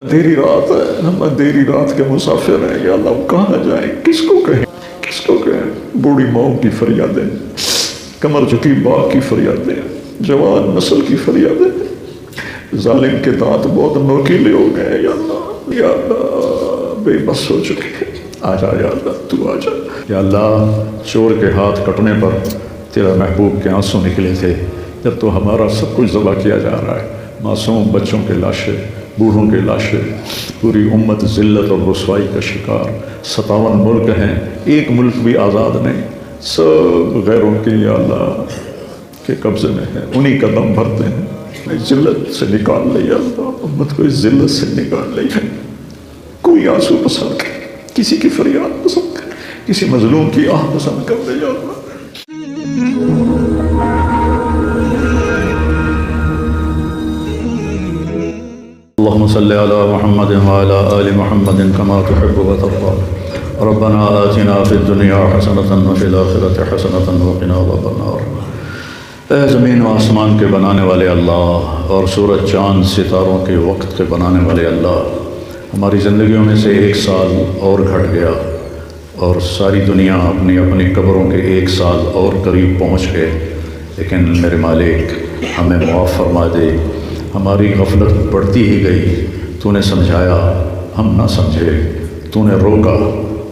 اندھیری رات ہے، ہم اندھیری رات کے مسافر ہیں، یا اللہ ہم کہاں جائیں، کس کو کہیں، کس کو کہیں؟ بوڑھی ماؤں کی فریادیں، کمر جھکی باپ کی فریادیں، جوان نسل کی فریادیں، ظالم کے دانت بہت نوکیلے ہو گئے، یا اللہ بے بس ہو چکے ہیں، آ جا یا اللہ، تو آ جا یا اللہ۔ چور کے ہاتھ کٹنے پر تیرا محبوب کے آنسو نکلے تھے، جب تو ہمارا سب کچھ ذبح کیا جا رہا ہے، معصوم بچوں کے لاشیں، بوڑھوں کے لاشیں، پوری امت ذلت اور رسوائی کا شکار، 57 ملک ہیں، ایک ملک بھی آزاد نہیں، سب غیروں کے یا اللہ کے قبضے میں ہے، انہی کا دم بھرتے ہیں۔ ذلت سے نکال لے یا اللہ، امت کو اس ذلت سے نکال لے، کوئی آنسو پسند کرے، کسی کی فریاد پسند کرے، کسی مظلوم کی آہ پسند کر دے یا اللہ۔ اللهم صل على محمد وعلى آل محمد كما تحب وترضى ربنا آتنا في الدنيا حسنة وفي الآخرة حسنة وقنا عذاب النار۔ اے زمین و آسمان کے بنانے والے اللہ اور سورج چاند ستاروں کے وقت کے بنانے والے اللہ، ہماری زندگیوں میں سے ایک سال اور گھٹ گیا اور ساری دنیا اپنی اپنی قبروں کے ایک سال اور قریب پہنچ گئے، لیکن میرے مالک ہمیں معاف فرما دے، ہماری غفلت بڑھتی ہی گئی، تو نے سمجھایا ہم نہ سمجھے، تو نے روکا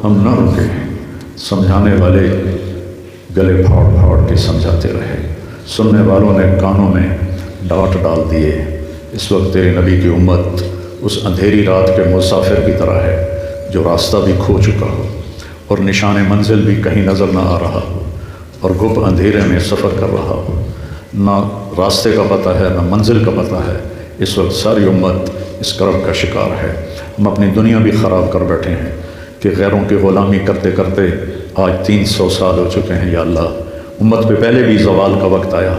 ہم نہ رکے، سمجھانے والے گلے پھاڑ پھاڑ کے سمجھاتے رہے، سننے والوں نے کانوں میں ڈانٹ ڈال دیے۔ اس وقت تیرے نبی کی امت اس اندھیری رات کے مسافر کی طرح ہے جو راستہ بھی کھو چکا ہو اور نشان منزل بھی کہیں نظر نہ آ رہا ہو اور گھپ اندھیرے میں سفر کر رہا ہو، نہ راستے کا پتہ ہے نہ منزل کا پتہ ہے۔ اس وقت ساری امت اس کرب کا شکار ہے، ہم اپنی دنیا بھی خراب کر بیٹھے ہیں کہ غیروں کی غلامی کرتے کرتے آج 300 سال ہو چکے ہیں۔ یا اللہ امت پہ پہلے بھی زوال کا وقت آیا،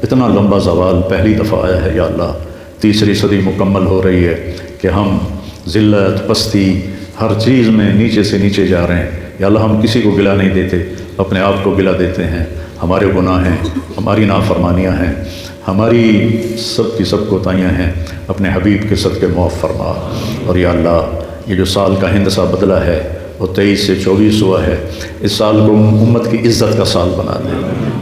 اتنا لمبا زوال پہلی دفعہ آیا ہے۔ یا اللہ تیسری صدی مکمل ہو رہی ہے کہ ہم ذلت پستی ہر چیز میں نیچے سے نیچے جا رہے ہیں۔ یا اللہ ہم کسی کو گلا نہیں دیتے، اپنے آپ کو گلا دیتے ہیں، ہمارے گناہ ہیں، ہماری نافرمانیاں ہیں، ہماری سب کی سب کوتاہیاں ہیں، اپنے حبیب کے صدقے معاف فرما۔ اور یا اللہ یہ جو سال کا ہندسہ بدلا ہے وہ 23 سے 24 ہوا ہے، اس سال کو امت کی عزت کا سال بنا دے،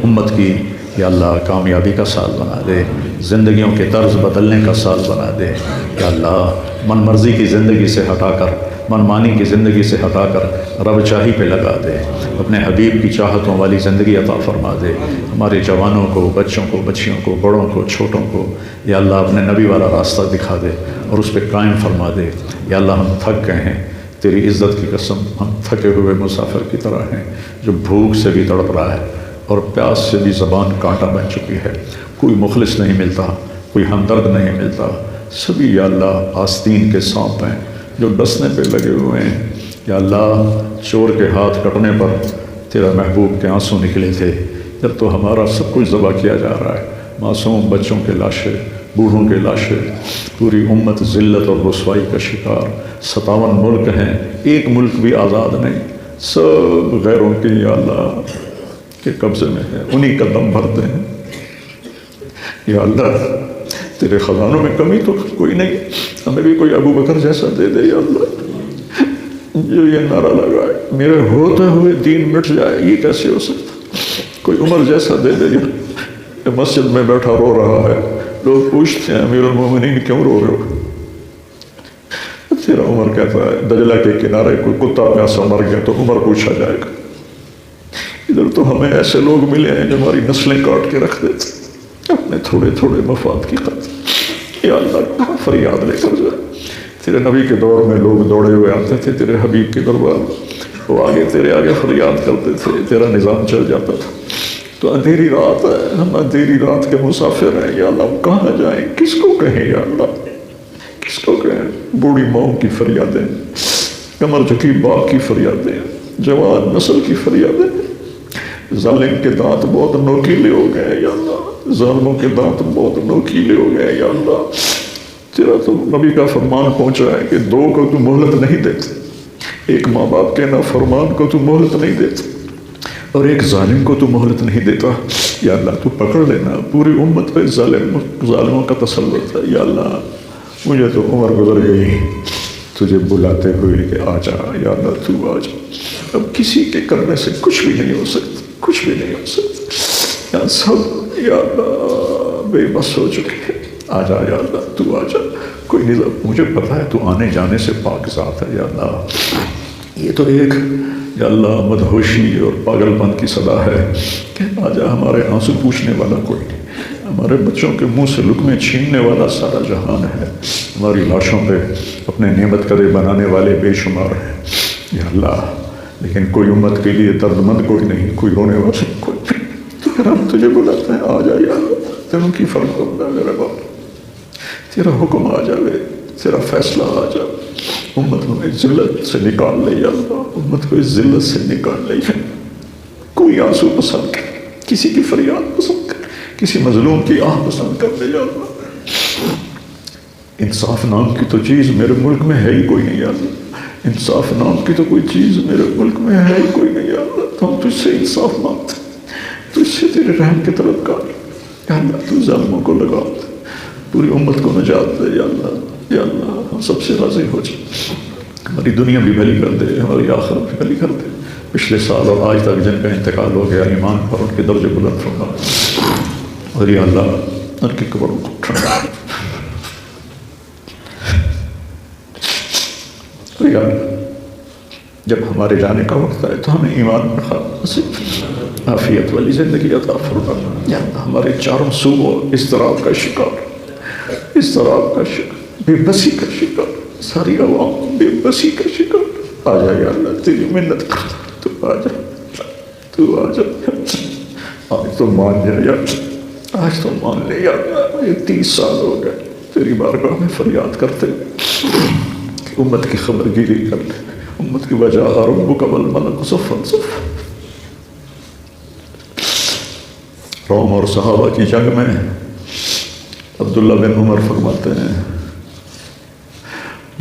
امت کی یا اللہ کامیابی کا سال بنا دے، زندگیوں کے طرز بدلنے کا سال بنا دے۔ یا اللہ من مرضی کی زندگی سے ہٹا کر، من مانی کی زندگی سے ہٹا کر رب چاہی پہ لگا دے، اپنے حبیب کی چاہتوں والی زندگی عطا فرما دے، ہمارے جوانوں کو، بچوں کو، بچیوں کو، بڑوں کو، چھوٹوں کو یا اللہ اپنے نبی والا راستہ دکھا دے اور اس پہ قائم فرما دے۔ یا اللہ ہم تھک گئے ہیں، تیری عزت کی قسم ہم تھکے ہوئے مسافر کی طرح ہیں جو بھوک سے بھی تڑپ رہا ہے اور پیاس سے بھی زبان کانٹا بن چکی ہے، کوئی مخلص نہیں ملتا، کوئی ہمدرد نہیں ملتا، سبھی یا اللہ آستین کے سانپ ہیں جو ڈسنے پہ لگے ہوئے ہیں۔ یا اللہ چور کے ہاتھ کٹنے پر تیرا محبوب کے آنسو نکلے تھے، جب تو ہمارا سب کچھ ذبح کیا جا رہا ہے، معصوم بچوں کے لاشیں، بوڑھوں کے لاشیں، پوری امت ذلت اور رسوائی کا شکار، 57 ملک ہیں، ایک ملک بھی آزاد نہیں، سب غیروں کے یا اللہ کے قبضے میں ہے، انہی کا دم بھرتے ہیں۔ یا اللہ تیرے خزانوں میں کمی تو کوئی نہیں، ہمیں بھی کوئی ابو بکر جیسا دے دے یا اللہ، جو یہ نعرہ لگائے میرے ہوتے ہوئے دین مٹ جائے، یہ کیسے ہو سکتا؟ کوئی عمر جیسا دے دے یا مسجد میں بیٹھا رو رہا ہے، لوگ پوچھتے ہیں امیر المومنین کیوں رو رہے ہو؟ تیرا عمر کہتا ہے دجلہ کے کنارے کوئی کتا پیاسا مر گیا تو عمر پوچھا جائے گا۔ ادھر تو ہمیں ایسے لوگ ملے ہیں جو ہماری نسلیں کاٹ کے رکھ دیتے اپنے تھوڑے تھوڑے مفاد کی خاطر۔ یا اللہ فریاد لے کر جائے، تیرے نبی کے دور میں لوگ دوڑے ہوئے آتے تھے تیرے حبیب کے دربار میں، وہ آگے تیرے آگے فریاد کرتے تھے، تیرا نظام چل جاتا تھا۔ تو اندھیری رات ہے، ہم اندھیری رات کے مسافر ہیں، یا اللہ ہم کہاں جائیں، کس کو کہیں یا اللہ، کس کو کہیں؟ بوڑھی ماؤں کی فریادیں، کمر جھکی باپ کی فریادیں، جوان نسل کی فریادیں، ظالم کے دانت بہت نوکیلے ہو گئے یا اللہ، ظالموں کے دانت بہت نوکیلے ہو گئے یا اللہ۔ تیرا تو نبی کا فرمان پہنچا ہے کہ 2 کو تو مہلت نہیں دیتے، ایک ماں باپ کے نافرمان کو تو مہلت نہیں دیتے اور ایک ظالم کو تو مہلت نہیں دیتا۔ یا اللہ تو پکڑ لینا، پوری امت پہ ظالموں کا تسلط ہے۔ یا اللہ مجھے تو عمر گزر گئی تجھے بلاتے ہوئے کہ آ جا یا اللہ تو آ جا. اب کسی کے کرنے سے کچھ بھی نہیں ہو سکتا، کچھ بھی نہیں ہو سکتا. یا سب یا اللہ بے بس ہو چکے ہیں. آ جا یا اللہ تو آ جا. کوئی نہیں، مجھے پتا ہے تو آنے جانے سے پاک ذات ہے یا اللہ. یہ تو ایک یا اللہ مدہوشی اور پاگل پن کی صدا ہے کہ آ جا. ہمارے آنسو پوچھنے والا کوئی نہیں، ہمارے بچوں کے منہ سے لقمے چھیننے والا سارا جہان ہے. ہماری لاشوں پہ اپنے نعمت قدے بنانے والے بے شمار ہیں یا اللہ. لیکن کوئی امت کے لیے درد مند کوئی نہیں، کوئی رونے والا کوئی نہیں. تو پھر ہم تجھے بلاتے ہیں آ جا یا اللہ. تیروں کی فرما بنا میرا باپ، تیرا حکم آ جاوے، تیرا فیصلہ آ جا. امت کو اس ذلت سے نکال لے یا اللہ، امت کو اس ذلت سے نکال لے. کوئی آنسو پسند کر، کسی کی فریاد پسند کر، کسی مظلوم کی آہ پسند کر لے یا اللہ. انصاف نام کی تو چیز میرے ملک میں ہے ہی کوئی نہیں یا اللہ. انصاف نام کی تو کوئی چیز میرے ملک میں ہے ہی کوئی نہیں یا اللہ. تو ہم تجھ سے انصاف مانگتے، تجھ سے تیرے رحم کے طلبگار یا اللہ. تو ظالموں کو لگا دے، پوری امت کو نجات دے یا اللہ. یا اللہ ہم سب سے راضی ہو جائے. ہماری دنیا بھی بھلی کر دے، ہماری آخرت بھی بھلی کر دے. پچھلے سال اور آج تک جن کا انتقال ہو گیا ایمان پر ان کے درجے بلند فرما. اور یا اللہ ان کی قبروں کو ٹھنڈا. اور یا اللہ جب ہمارے جانے کا وقت آئے تو ہمیں ایمان پر نصیب، عافیت والی زندگی عطا فرما. یا اللہ ہمارے چاروں صوبوں اضطراب کا شکار، اضطراب کا شکار، بے بسی کا شکار، ساری عوام بے بسی کا شکار. آ جا یا اللہ تیری منت کرتا، تو آ جا، تو آ جا. آج تو مان جا یا اللہ، آج تو مان لے یا اللہ. یہ 30 سال ہو گئے تیری بارگاہ میں فریاد کرتے کہ امت کی خبر گیری کر لے. امت کی وجہ ربک والملک صفا صفا. روم اور صحابہ کی جنگ میں عبداللہ بن عمر فرماتے ہیں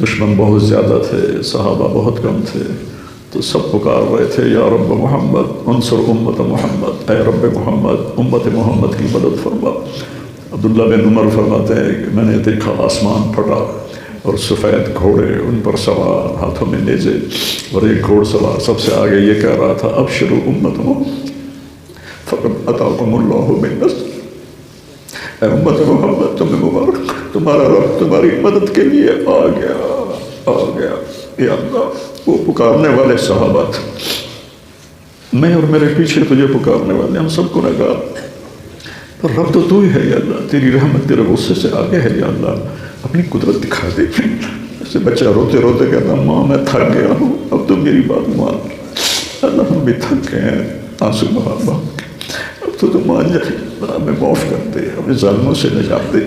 دشمن بہت زیادہ تھے، صحابہ بہت کم تھے، تو سب پکار رہے تھے یا رب محمد انصر امت محمد، اے رب محمد امت محمد کی مدد فرما. عبداللہ بن عمر فرماتے ہیں کہ میں نے دیکھا آسمان پھٹا اور سفید گھوڑے ان پر سوار، ہاتھوں میں نیزے، اور ایک گھوڑ سوار سب سے آگے یہ کہہ رہا تھا ابشروا امت فقد اتاکم اللہ بالنصر. اے امت محمد تمہیں مبارک، تمہارا رب تمہاری مدد کے لیے آ گیا، آ گیا. یا اللہ وہ پکارنے والے صحابہ تھے، میں اور میرے پیچھے تجھے پکارنے والے ہم سب کو نگار. پر رب تو تو ہی ہے یا اللہ، تیری رحمت تیرے غصے سے آگے ہے یا اللہ. اپنی قدرت دکھا دے. جیسے بچہ روتے روتے کہتا ماں میں تھک گیا ہوں اب تو میری بات مان. اللہ ہم بھی تھک گئے ہیں آنسو بہا بہا کے، اب تو مان جائے. ہمیں معاف کر دے، ہمیں ظالموں سے نجات دے،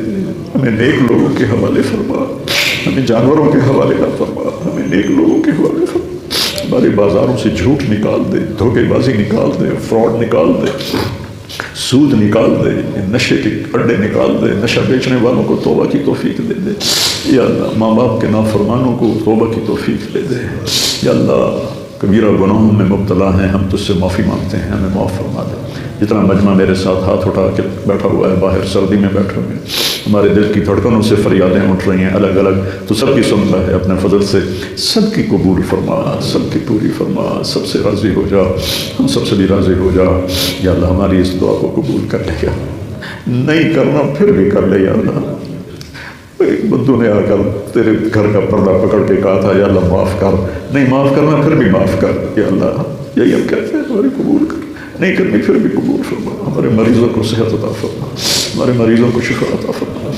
ہمیں نیک لوگوں کے حوالے فرما، ہمیں جانوروں کے حوالے نہ فرما، ہمیں نیک لوگوں کے حوالے فرما. ہمارے بازاروں سے جھوٹ نکال دے، دھوکے بازی نکال دے، فراڈ نکال دے، سود نکال دے، نشے کے اڈے نکال دے. نشہ بیچنے والوں کو توبہ کی توفیق دے دے یا اللہ. ماں باپ کے نافرمانوں کو توبہ کی توفیق دے دے یا اللہ. کبیرہ گناہوں میں مبتلا ہیں، ہم تجھ سے معافی مانگتے ہیں، ہمیں معاف فرما دے. جتنا مجمع میرے ساتھ ہاتھ اٹھا کے بیٹھا ہوا ہے، باہر سردی میں بیٹھے ہوئے ہیں، ہمارے دل کی دھڑکنوں سے فریادیں اٹھ رہی ہیں الگ الگ، تو سب کی سنتا ہے اپنے فضل سے. سب کی قبول فرما، سب کی پوری فرما، سب سے راضی ہو جا، ہم سب سے بھی راضی ہو جا یا اللہ. ہماری اس دعا کو قبول کر لے گا، نہیں کرنا پھر بھی کر لے یا اللہ. ایک بدو نے آ کر تیرے گھر کا پردہ پکڑ کے کہا تھا یا اللہ معاف کر، نہیں معاف کرنا پھر بھی معاف کر یا اللہ. یہی ہم کہتے ہیں ہماری قبول کر، نہیں کرنی پھر بھی قبول فرما. ہمارے مریضوں کو صحت عطا فرما، ہمارے مریضوں کو شفا عطا فرما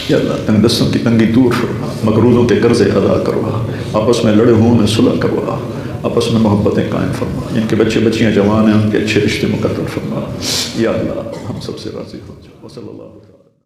یا اللہ. تنگ دستوں کی تنگی دور فرما، مقروضوں کے قرضے ادا کروا، آپس میں لڑے ہوں میں صلح کروا، آپس میں محبتیں قائم فرما. جن کے بچے بچیاں جوان ہیں ان کے اچھے رشتے مقدر فرما یا اللہ. ہم سب سے راضی ہو جا. وصلی اللہ علیہ.